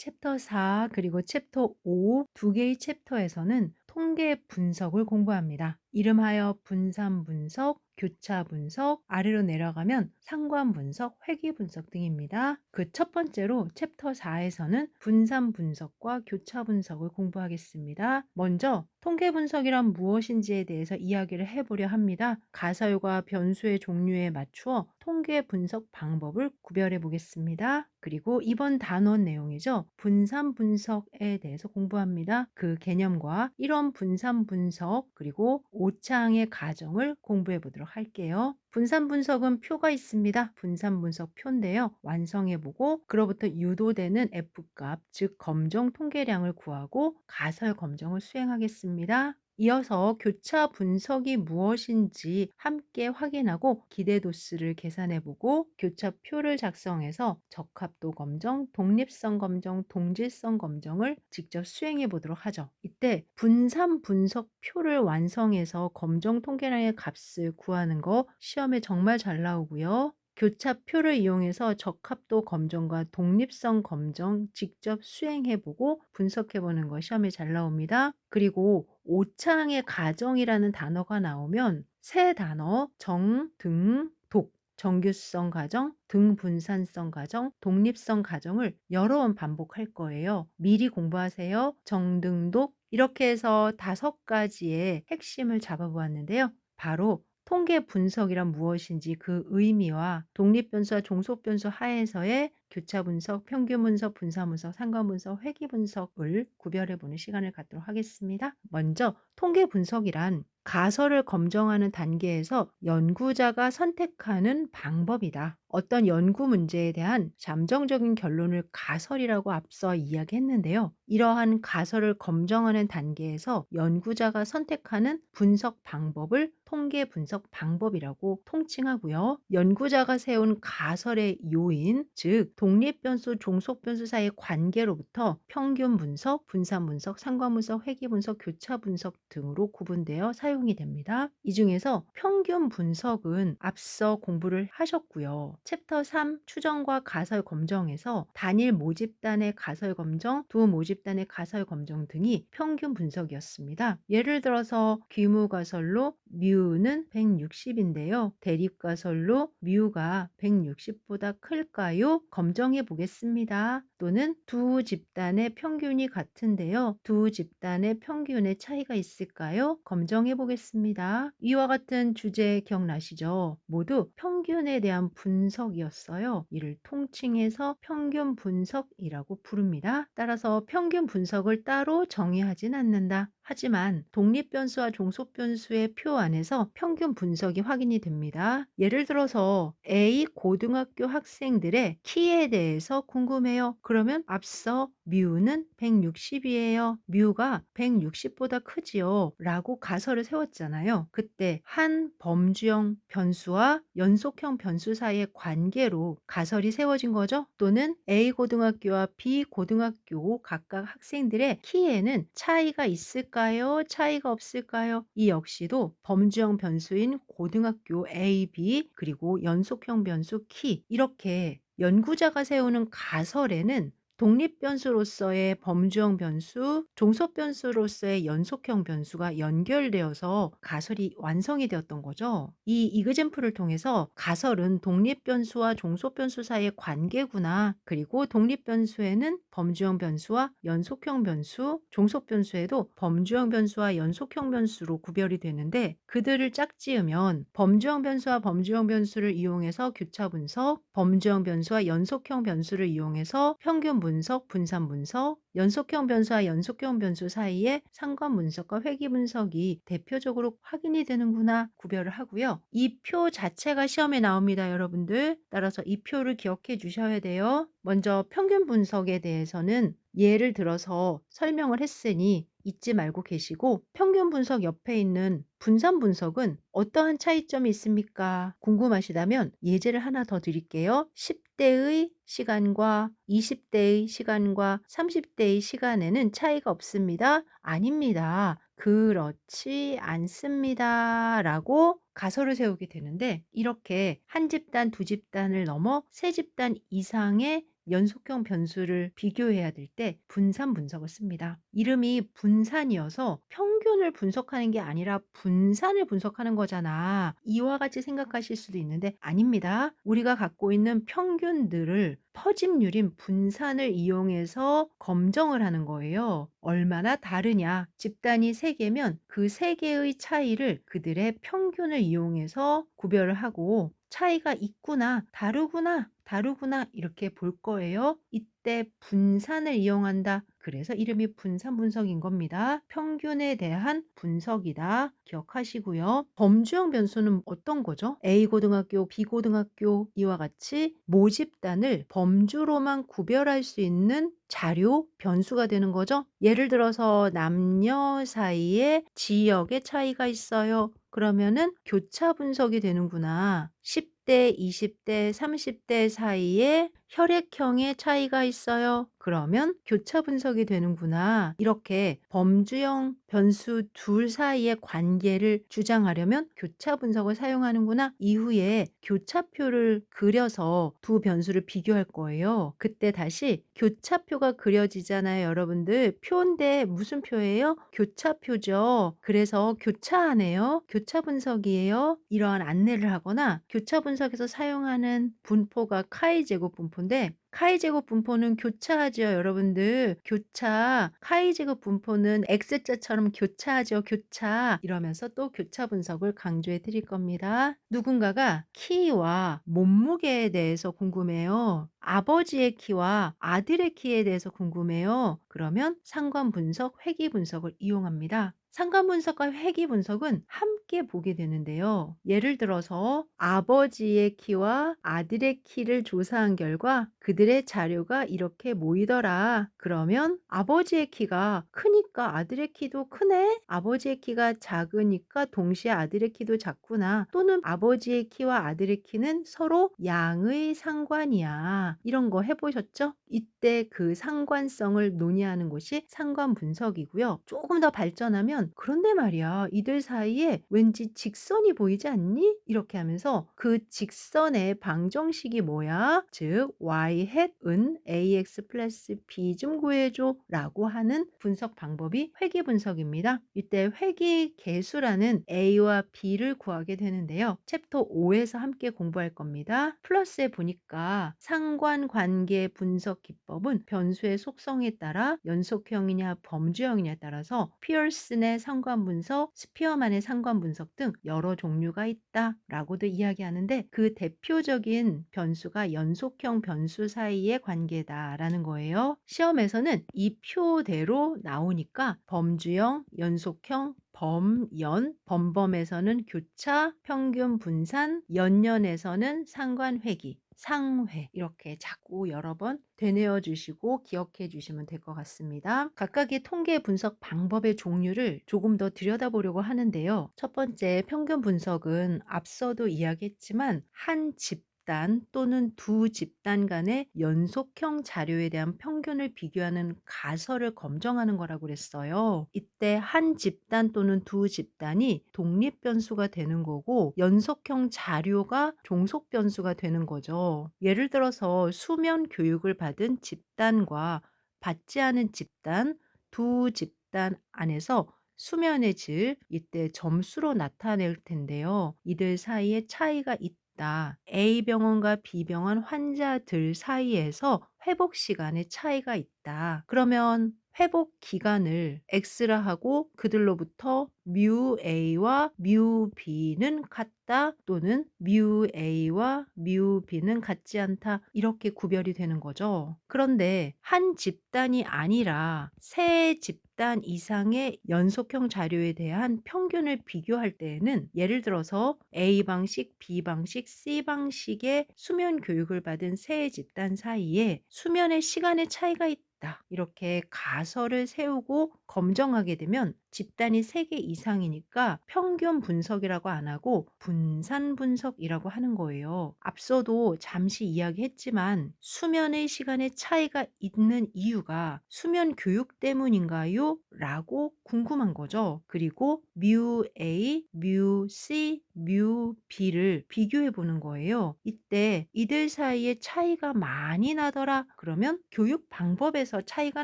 챕터 4 그리고 챕터 5 두 개의 챕터에서는 통계 분석을 공부합니다. 이름하여 분산 분석, 교차 분석, 아래로 내려가면 상관 분석, 회귀 분석 등입니다. 그 첫 번째로 챕터 4에서는 분산 분석과 교차 분석을 공부하겠습니다. 먼저 통계 분석이란 무엇인지에 대해서 이야기를 해보려 합니다. 가설과 변수의 종류에 맞추어 통계 분석 방법을 구별해 보겠습니다. 그리고 이번 단원 내용이죠. 분산 분석에 대해서 공부합니다. 그 개념과 이론 분산 분석 그리고 오차항의 가정을 공부해 보도록 할게요. 분산 분석은 표가 있습니다. 분산 분석 표인데요. 완성해 보고 그로부터 유도되는 F값, 즉 검정 통계량을 구하고 가설 검정을 수행하겠습니다. 이어서 교차 분석이 무엇인지 함께 확인하고 기대도수를 계산해 보고 교차표를 작성해서 적합도 검정, 독립성 검정, 동질성 검정을 직접 수행해 보도록 하죠. 이때 분산 분석 표를 완성해서 검정 통계량의 값을 구하는 거 시험에 정말 잘 나오고요. 교차표를 이용해서 적합도 검정과 독립성 검정 직접 수행해 보고 분석해 보는 거 시험에 잘 나옵니다. 그리고 오차항의 가정이라는 단어가 나오면 세 단어 정, 등, 독, 정규성 가정, 등분산성 가정, 독립성 가정을 여러 번 반복할 거예요. 미리 공부하세요. 정등독 이렇게 해서 5가지의 핵심을 잡아보았는데요. 바로 통계 분석이란 무엇인지 그 의미와 독립변수와 종속변수 하에서의 교차 분석, 평균 분석, 분산 분석, 상관 분석, 회귀 분석을 구별해 보는 시간을 갖도록 하겠습니다. 먼저 통계 분석이란 가설을 검증하는 단계에서 연구자가 선택하는 방법이다. 어떤 연구 문제에 대한 잠정적인 결론을 가설이라고 앞서 이야기했는데요. 이러한 가설을 검증하는 단계에서 연구자가 선택하는 분석 방법을 통계 분석 방법이라고 통칭하고요. 연구자가 세운 가설의 요인, 즉 독립변수, 종속변수 사이의 관계로부터 평균 분석, 분산 분석, 상관 분석, 회귀 분석, 교차 분석 등으로 구분되어 사용이 됩니다. 이 중에서 평균 분석은 앞서 공부를 하셨고요. 챕터 3 추정과 가설 검정에서 단일 모집단의 가설 검정, 두 모집단의 가설 검정 등이 평균 분석이었습니다. 예를 들어서 귀무 가설로 뮤는 160인데요. 대립 가설로 뮤가 160보다 클까요? 검정해 보겠습니다. 또는 두 집단의 평균이 같은데요. 두 집단의 평균의 차이가 있을까요? 검정해 보겠습니다. 이와 같은 주제 기억나시죠? 모두 평균에 대한 분석이었어요. 이를 통칭해서 평균 분석이라고 부릅니다. 따라서 평균 분석을 따로 정의하진 않는다. 하지만 독립변수와 종속변수의 표 안에서 평균 분석이 확인이 됩니다. 예를 들어서 A 고등학교 학생들의 키에 대해서 궁금해요. 그러면 앞서 뮤는 160이에요. 뮤가 160보다 크지요. 라고 가설을 세웠잖아요. 그때 한 범주형 변수와 연속형 변수 사이의 관계로 가설이 세워진 거죠. 또는 A 고등학교와 B 고등학교 각각 학생들의 키에는 차이가 있을까요? 차이가 없을까요? 이 역시도 범주형 변수인 고등학교 A, B 그리고 연속형 변수 키 이렇게 연구자가 세우는 가설에는 독립변수로서의 범주형 변수, 종속변수로서의 연속형 변수가 연결되어서 가설이 완성이 되었던 거죠. 이 이그젠플을 통해서 가설은 독립변수와 종속변수 사이의 관계구나. 그리고 독립변수에는 범주형 변수와 연속형 변수, 종속변수에도 범주형 변수와 연속형 변수로 구별이 되는데 그들을 짝지으면 범주형 변수와 범주형 변수를 이용해서 교차 분석, 범주형 변수와 연속형 변수를 이용해서 평균 분석, 분산 분석, 연속형 변수와 연속형 변수 사이의 상관 분석과 회귀 분석이 대표적으로 확인이 되는구나 구별을 하고요. 이 표 자체가 시험에 나옵니다, 여러분들. 따라서 이 표를 기억해 주셔야 돼요. 먼저 평균 분석에 대해서는 예를 들어서 설명을 했으니 잊지 말고 계시고 평균 분석 옆에 있는 분산 분석은 어떠한 차이점이 있습니까? 궁금하시다면 예제를 하나 더 드릴게요. 10대의 시간과 20대의 시간과 30대의 시간에는 차이가 없습니다. 아닙니다. 그렇지 않습니다. 라고 가설을 세우게 되는데 이렇게 한 집단, 두 집단을 넘어 세 집단 이상의 연속형 변수를 비교해야 될 때 분산 분석을 씁니다. 이름이 분산이어서 평균을 분석하는 게 아니라 분산을 분석하는 거잖아. 이와 같이 생각하실 수도 있는데 아닙니다. 우리가 갖고 있는 평균들을 퍼짐률인 분산을 이용해서 검정을 하는 거예요. 얼마나 다르냐. 집단이 3개면 그 3개의 차이를 그들의 평균을 이용해서 구별을 하고 차이가 있구나, 다르구나, 다르구나 이렇게 볼 거예요. 이때 분산을 이용한다. 그래서 이름이 분산 분석인 겁니다. 평균에 대한 분석이다. 기억하시고요. 범주형 변수는 어떤 거죠? A고등학교, B고등학교 이와 같이 모집단을 범주로만 구별할 수 있는 자료 변수가 되는 거죠. 예를 들어서 남녀 사이에 지역의 차이가 있어요. 그러면은 교차 분석이 되는구나. 10대, 20대, 30대 사이에 혈액형의 차이가 있어요. 그러면 교차 분석이 되는구나. 이렇게 범주형 변수 둘 사이의 관계를 주장하려면 교차 분석을 사용하는구나. 이후에 교차표를 그려서 두 변수를 비교할 거예요. 그때 다시 교차표가 그려지잖아요, 여러분들. 표인데 무슨 표예요? 교차표죠. 그래서 교차하네요. 교차 분석이에요. 이러한 안내를 하거나 교차 분석에서 사용하는 분포가 카이 제곱 분포인데 카이 제곱 분포는 교차하죠, 여러분들. 교차. 카이 제곱 분포는 X자처럼 교차하죠, 교차. 이러면서 또 교차 분석을 강조해 드릴 겁니다. 누군가가 키와 몸무게에 대해서 궁금해요. 아버지의 키와 아들의 키에 대해서 궁금해요. 그러면 상관 분석, 회귀 분석을 이용합니다. 상관 분석과 회귀 분석은 함께 보게 되는데요. 예를 들어서 아버지의 키와 아들의 키를 조사한 결과 그들의 자료가 이렇게 모이더라. 그러면 아버지의 키가 크니까 아들의 키도 크네? 아버지의 키가 작으니까 동시에 아들의 키도 작구나. 또는 아버지의 키와 아들의 키는 서로 양의 상관이야. 이런 거 해보셨죠? 이때 그 상관성을 논의하는 것이 상관 분석이고요. 조금 더 발전하면 그런데 말이야, 이들 사이에 왠지 직선이 보이지 않니? 이렇게 하면서 그 직선의 방정식이 뭐야? 즉 y hat은 ax 플러스 b 좀 구해줘 라고 하는 분석 방법이 회귀 분석입니다. 이때 회귀 계수라는 a와 b를 구하게 되는데요. 챕터 5에서 함께 공부할 겁니다. 플러스에 보니까 상관관계 분석 기법은 변수의 속성에 따라 연속형이냐 범주형이냐에 따라서 피어슨의 상관분석, 스피어만의 상관분석 등 여러 종류가 있다라고도 이야기하는데 그 대표적인 변수가 연속형 변수 사이의 관계다라는 거예요. 시험에서는 이 표대로 나오니까 범주형, 연속형, 범연, 범범에서는 교차, 평균 분산, 연연에서는 상관회귀, 상회 이렇게 자꾸 여러 번 되뇌어 주시고 기억해 주시면 될 것 같습니다. 각각의 통계 분석 방법의 종류를 조금 더 들여다보려고 하는데요. 첫 번째 평균 분석은 앞서도 이야기했지만 한 집단 또는 두 집단 간의 연속형 자료에 대한 평균을 비교하는 가설을 검증하는 거라고 그랬어요. 이때 한 집단 또는 두 집단이 독립 변수가 되는 거고 연속형 자료가 종속 변수가 되는 거죠. 예를 들어서 수면 교육을 받은 집단과 받지 않은 집단, 두 집단 안에서 수면의 질, 이때 점수로 나타낼 텐데요. 이들 사이에 차이가 있다. A병원과 B병원 환자들 사이에서 회복 시간의 차이가 있다. 그러면 회복 기간을 X라 하고 그들로부터 뮤 A와 뮤 B는 같다 또는 뮤 A와 뮤 B는 같지 않다 이렇게 구별이 되는 거죠. 그런데 한 집단이 아니라 세 집단 이상의 연속형 자료에 대한 평균을 비교할 때에는 예를 들어서 A 방식, B 방식, C 방식의 수면 교육을 받은 세 집단 사이에 수면의 시간의 차이가 있다. 이렇게 가설을 세우고 검증하게 되면 집단이 3개 이상이니까 평균 분석이라고 안 하고 분산 분석이라고 하는 거예요. 앞서도 잠시 이야기했지만 수면의 시간에 차이가 있는 이유가 수면 교육 때문인가요? 라고 궁금한 거죠. 그리고 뮤 A, 뮤 C, 뮤 B를 비교해 보는 거예요. 이때 이들 사이에 차이가 많이 나더라. 그러면 교육 방법에서 차이가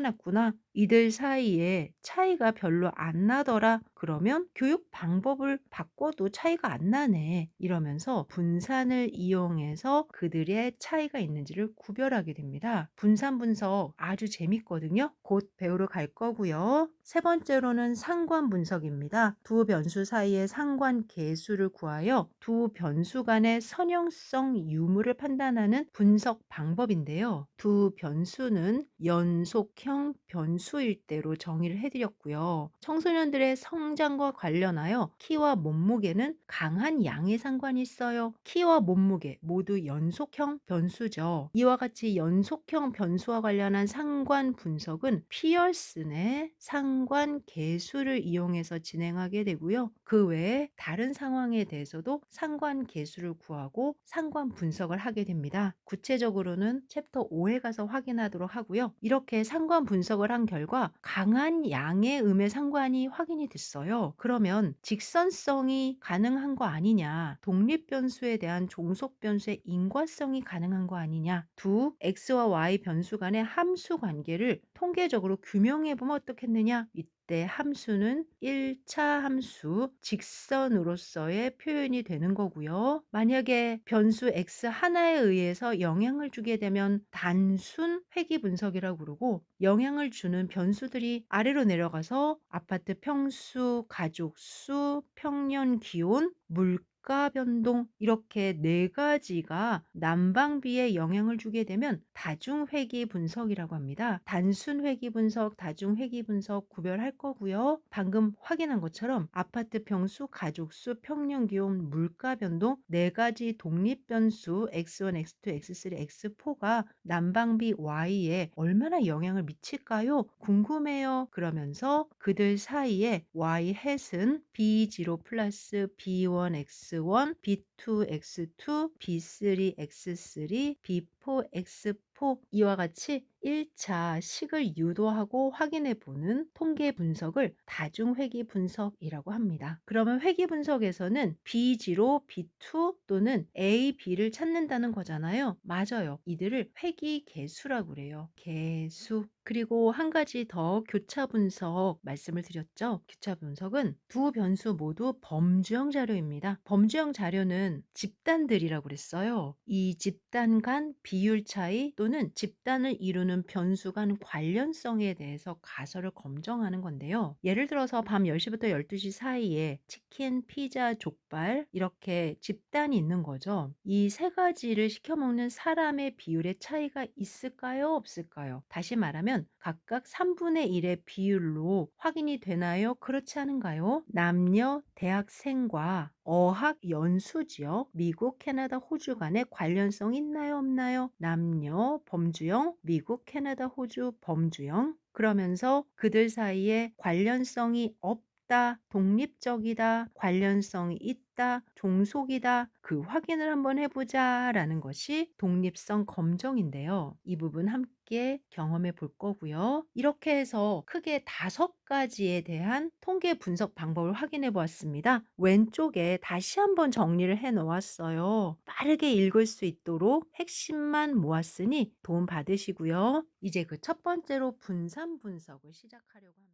났구나. 이들 사이에 차이가 별로 안 나더라. 그러면 교육 방법을 바꿔도 차이가 안 나네. 이러면서 분산을 이용해서 그들의 차이가 있는지를 구별하게 됩니다. 분산 분석 아주 재밌거든요. 곧 배우러 갈 거고요. 세 번째로는 상관 분석입니다. 두 변수 사이의 상관 계수를 구하여 두 변수 간의 선형성 유무를 판단하는 분석 방법인데요. 두 변수는 연속형 변수일 대로 정의를 해드렸고요. 청소년들의 성장과 관련하여 키와 몸무게는 강한 양의 상관이 있어요. 키와 몸무게 모두 연속형 변수죠. 이와 같이 연속형 변수와 관련한 상관 분석은 피어슨의 상관 계수를 이용해서 진행하게 되고요. 그 외에 다른 상황에 대해서도 상관 계수를 구하고 상관 분석을 하게 됩니다. 구체적으로는 챕터 5에 가서 확인하도록 하고요. 이렇게 상관 분석을 한 결과 강한 양의 음의 상관이 확인이 됐어요. 그러면 직선성이 가능한 거 아니냐, 독립변수에 대한 종속변수의 인과성이 가능한 거 아니냐, 두 x와 y 변수 간의 함수 관계를 통계적으로 규명해 보면 어떻겠느냐. 이때 함수는 1차 함수 직선으로서의 표현이 되는 거고요. 만약에 변수 x 하나에 의해서 영향을 주게 되면 단순 회귀 분석이라고 그러고, 영향을 주는 변수들이 아래로 내려가서 아파트 평수, 가족 수, 평년 기온, 물가 변동, 이렇게 4가지가 난방비에 영향을 주게 되면 다중 회귀 분석이라고 합니다. 단순 회귀 분석, 다중 회귀 분석 구별할 거고요. 방금 확인한 것처럼 아파트 평수, 가족 수, 평년 기온, 물가 변동 4가지 독립 변수 x1, x2, x3, x4가 난방비 y에 얼마나 영향을 미칠까요? 궁금해요. 그러면서 그들 사이에 y 햇은 b0 플러스 b1 x1, b2 x2, b3 x3, b4 x4 이와 같이 1차 식을 유도하고 확인해 보는 통계 분석을 다중 회귀 분석이라고 합니다. 그러면 회귀 분석에서는 B0, B2 또는 A, B를 찾는다는 거잖아요. 맞아요. 이들을 회귀 계수라고 그래요. 계수. 그리고 한 가지 더 교차 분석 말씀을 드렸죠. 교차 분석은 두 변수 모두 범주형 자료입니다. 범주형 자료는 집단들이라고 그랬어요. 이 집단 간 비율 차이 또는 집단을 이루는 변수 간 관련성에 대해서 가설을 검증하는 건데요. 예를 들어서 밤 10시부터 12시 사이에 치킨, 피자, 족발 이렇게 집단이 있는 거죠. 이 세 가지를 시켜 먹는 사람의 비율의 차이가 있을까요? 없을까요? 다시 말하면 각각 3분의 1의 비율로 확인이 되나요? 그렇지 않은가요? 남녀, 대학생과 어학 연수 지역, 미국, 캐나다, 호주 간의 관련성 있나요? 없나요? 남녀, 범주형, 미국, 캐나다, 호주, 범주형. 그러면서 그들 사이에 관련성이 없다, 독립적이다, 관련성이 있다, 종속이다, 그 확인을 한번 해보자라는 것이 독립성 검정인데요. 이 부분 함께 경험해 볼 거고요. 이렇게 해서 크게 5가지에 대한 통계 분석 방법을 확인해 보았습니다. 왼쪽에 다시 한번 정리를 해 놓았어요. 빠르게 읽을 수 있도록 핵심만 모았으니 도움 받으시고요. 이제 그 첫 번째로 분산 분석을 시작하려고 합니다.